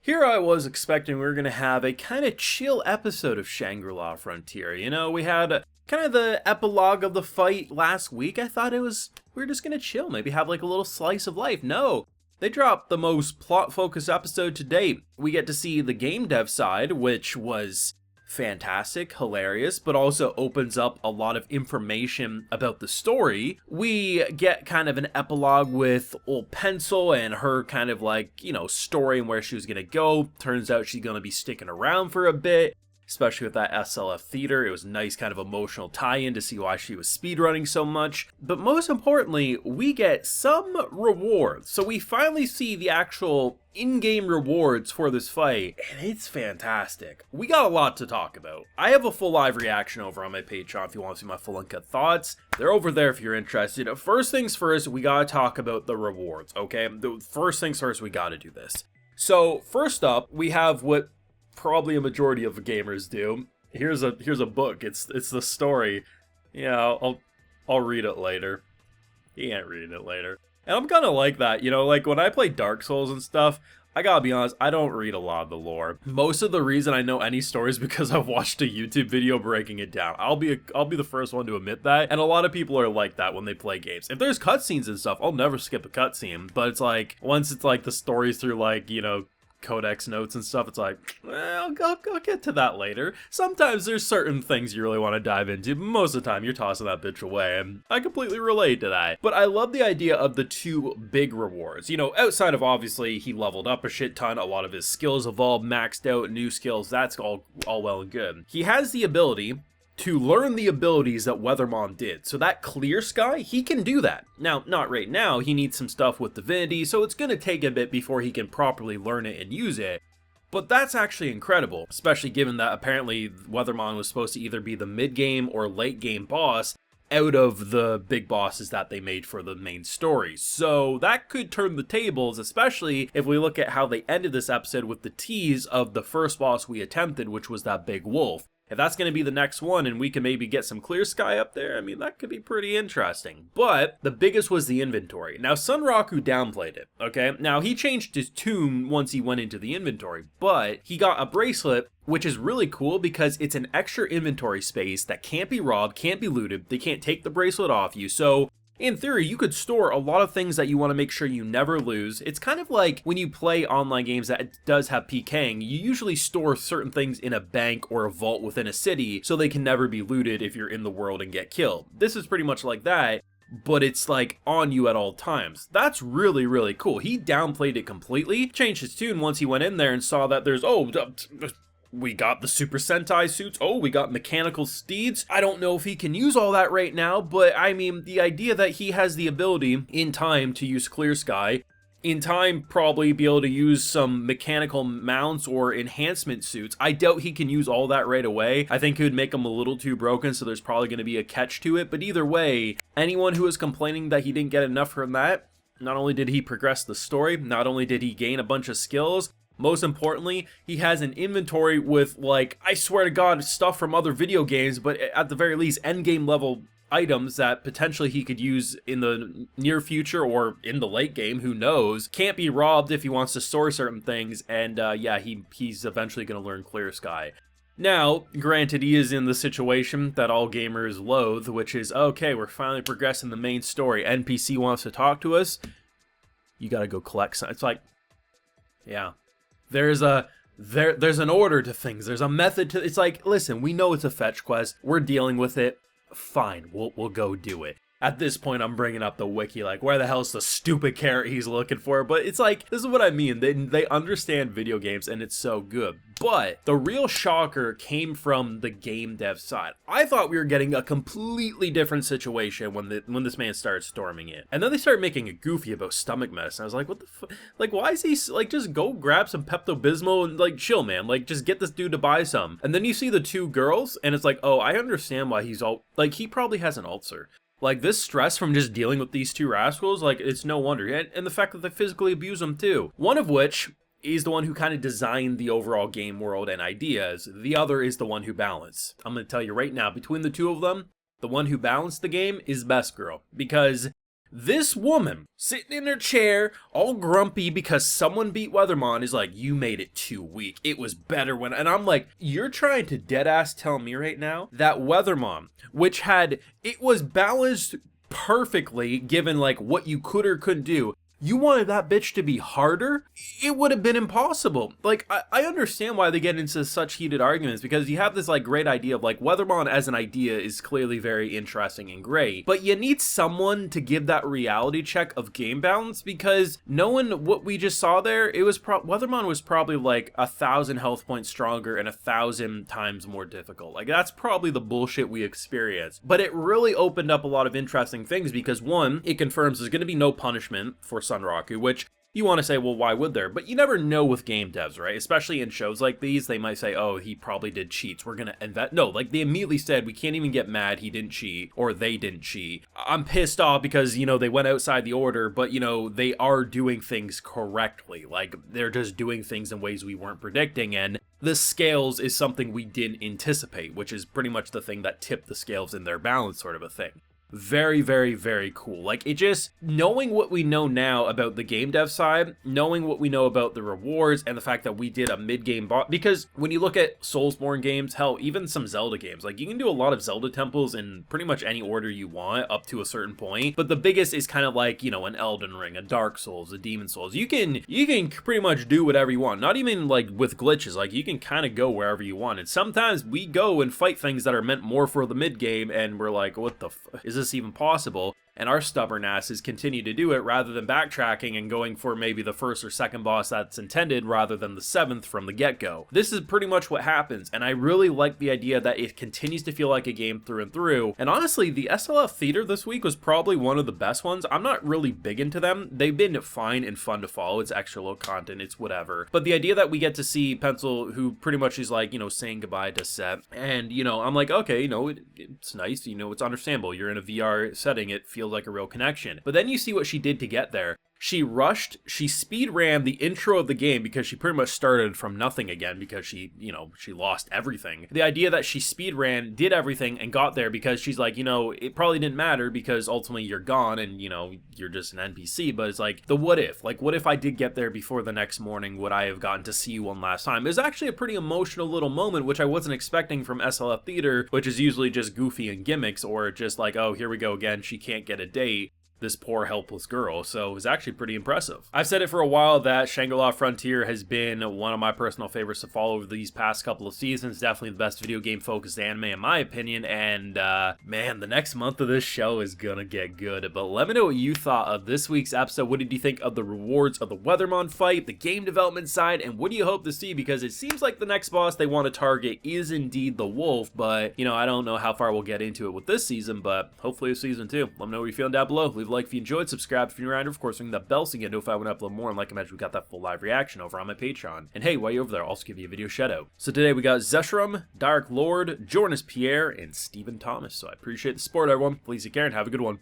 Here I was expecting we were going to have a kind of chill episode of Shangri-La Frontier. You know, we had kind of the epilogue of the fight last week. I thought we were just going to chill, maybe have like a little slice of life. No, they dropped the most plot-focused episode to date. We get to see the game dev side, which was fantastic, hilarious, but also opens up a lot of information about the story. We get kind of an epilogue with old Pencil and her kind of like, story and where she was gonna go. Turns out she's gonna be sticking around for a bit, especially with that SLF theater. It was a nice kind of emotional tie-in to see why she was speedrunning so much. But most importantly, we get some rewards. So we finally see the actual in-game rewards for this fight, and it's fantastic. We got a lot to talk about. I have a full live reaction over on my Patreon if you want to see my full uncut thoughts. They're over there if you're interested. First things first, we gotta talk about the rewards, okay? The first things first, we gotta do this. So first up, we have what probably a majority of gamers do. Here's a book. It's the story. Yeah, I'll read it later. He ain't reading it later. And I'm kind of like that, like when I play Dark Souls and stuff, I gotta be honest, I don't read a lot of the lore. Most of the reason I know any story is because I've watched a YouTube video breaking it down. I'll be the first one to admit that, and a lot of people are like that when they play games. If there's cutscenes and stuff, I'll never skip a cutscene, but it's like, once it's like the stories through like, codex notes and stuff, it's like, well, I'll get to that later. Sometimes there's certain things you really want to dive into, but most of the time you're tossing that bitch away, and I completely relate to that. But I love the idea of the two big rewards. Outside of obviously he leveled up a shit ton, a lot of his skills evolved, maxed out, new skills, that's all well and good. He has the ability to learn the abilities that Weathermon did. So that clear sky, he can do that. Now, not right now, he needs some stuff with divinity, so it's gonna take a bit before he can properly learn it and use it. But that's actually incredible, especially given that apparently Weathermon was supposed to either be the mid-game or late-game boss out of the big bosses that they made for the main story. So that could turn the tables, especially if we look at how they ended this episode with the tease of the first boss we attempted, which was that big wolf. If that's going to be the next one and we can maybe get some clear sky up there, I mean, that could be pretty interesting. But the biggest was the inventory. Now, Sunraku downplayed it, okay? Now, he changed his tune once he went into the inventory, but he got a bracelet, which is really cool because it's an extra inventory space that can't be robbed, can't be looted, they can't take the bracelet off you, so in theory, you could store a lot of things that you want to make sure you never lose. It's kind of like when you play online games that does have PKing, you usually store certain things in a bank or a vault within a city so they can never be looted if you're in the world and get killed. This is pretty much like that, but it's like on you at all times. That's really, really cool. He downplayed it completely, changed his tune once he went in there and saw that there's, we got the Super Sentai suits. Oh, we got mechanical steeds. I don't know if he can use all that right now, but I mean, the idea that he has the ability in time to use Clear Sky, in time probably be able to use some mechanical mounts or enhancement suits. I doubt he can use all that right away. I think it would make him a little too broken, so there's probably going to be a catch to it. But either way, anyone who is complaining that he didn't get enough from that, not only did he progress the story, not only did he gain a bunch of skills, most importantly, he has an inventory with, like, I swear to God, stuff from other video games, but at the very least, endgame level items that potentially he could use in the near future or in the late game, who knows. Can't be robbed if he wants to store certain things, and yeah, he's eventually going to learn Clear Sky. Now, granted, he is in the situation that all gamers loathe, which is, okay, we're finally progressing the main story. NPC wants to talk to us. You gotta go collect some. It's like, yeah. There's an order to things. There's a method to. It's like, listen, we know it's a fetch quest. We're dealing with it. Fine, we'll go do it. At this point, I'm bringing up the wiki, like, where the hell's the stupid carrot he's looking for? But it's like, this is what I mean. They understand video games, and it's so good. But the real shocker came from the game dev side. I thought we were getting a completely different situation when this man started storming it. And then they started making it goofy about stomach medicine. I was like, what the fuck? Like, why is he, like, just go grab some Pepto-Bismol and, like, chill, man. Like, just get this dude to buy some. And then you see the two girls, and it's like, oh, I understand why he's all, like, he probably has an ulcer. Like, this stress from just dealing with these two rascals, like, it's no wonder. And the fact that they physically abuse him, too. One of which is the one who kind of designed the overall game world and ideas. The other is the one who balanced. I'm going to tell you right now, between the two of them, the one who balanced the game is Best Girl. Because This woman, sitting in her chair, all grumpy because someone beat Weathermon, is like, you made it too weak. It was better when... And I'm like, you're trying to deadass tell me right now that Weathermon, which had... It was balanced perfectly given, like, what you could or couldn't do. You wanted that bitch to be harder? It would have been impossible. Like, I understand why they get into such heated arguments, because you have this, like, great idea of, like, Weathermon as an idea is clearly very interesting and great, but you need someone to give that reality check of game balance, because knowing what we just saw there, it was Weathermon was probably, like, 1,000 health points stronger and 1,000 times more difficult. Like, that's probably the bullshit we experienced. But it really opened up a lot of interesting things, because one, it confirms there's going to be no punishment for Sunraku, which you want to say, well, why would there? But you never know with game devs, right? Especially in shows like these, they might say, oh, he probably did cheats. We're going to invent. No, like they immediately said, we can't even get mad he didn't cheat or they didn't cheat. I'm pissed off because, you know, they went outside the order, but, you know, they are doing things correctly. Like they're just doing things in ways we weren't predicting. And the scales is something we didn't anticipate, which is pretty much the thing that tipped the scales in their balance, sort of a thing. Very, very, very cool. Like, it just, knowing what we know now about the game dev side, knowing what we know about the rewards, and the fact that we did a mid-game boss, because when you look at Soulsborne games, hell, even some Zelda games, like, you can do a lot of Zelda temples in pretty much any order you want, up to a certain point, but the biggest is kind of like, you know, an Elden Ring, a Dark Souls, a Demon Souls. You can pretty much do whatever you want, not even, like, with glitches, like, you can kind of go wherever you want, and sometimes we go and fight things that are meant more for the mid-game, and we're like, what the is this even possible? And our stubborn asses continue to do it rather than backtracking and going for maybe the first or second boss that's intended rather than the 7th from the get-go. This is pretty much what happens, and I really like the idea that it continues to feel like a game through and through. And honestly, the SLF Theater this week was probably one of the best ones. I'm not really big into them. They've been fine and fun to follow. It's extra low content, it's whatever. But the idea that we get to see Pencil, who pretty much is like, you know, saying goodbye to Set, and, you know, I'm like, okay, you know, it's nice, you know, it's understandable. You're in a VR setting, it feels like a real connection. But then you see what she did to get there. She rushed, she speed ran the intro of the game because she pretty much started from nothing again because she, you know, she lost everything. The idea that she speed ran, did everything, and got there because she's like, you know, it probably didn't matter because ultimately you're gone and, you know, you're just an NPC, but it's like, the what if? Like, what if I did get there before the next morning? Would I have gotten to see you one last time? It was actually a pretty emotional little moment, which I wasn't expecting from SLF Theater, which is usually just goofy and gimmicks, or just like, oh, here we go again, she can't get a date. This poor helpless girl, so it was actually pretty impressive. I've said it for a while that Shangri-La Frontier has been one of my personal favorites to follow over these past couple of seasons. Definitely the best video game focused anime in my opinion, and man, the next month of this show is gonna get good. But let me know what you thought of this week's episode. What did you think of the rewards of the Weathermon fight, the game development side, and what do you hope to see? Because it seems like the next boss they want to target is indeed the wolf, but you know, I don't know how far we'll get into it with this season, but hopefully with season 2. Let me know what you're feeling down below. Leave a like if you enjoyed, subscribe if you're new around, of course ring that bell so you get notified when I upload more, and like I mentioned, we got that full live reaction over on my Patreon. And hey, while you're over there, I'll also give you a video shout out. So today we got Zeshram, Dark Lord, Jornas Pierre, and Stephen Thomas. So I appreciate the support, everyone. Please take care and have a good one.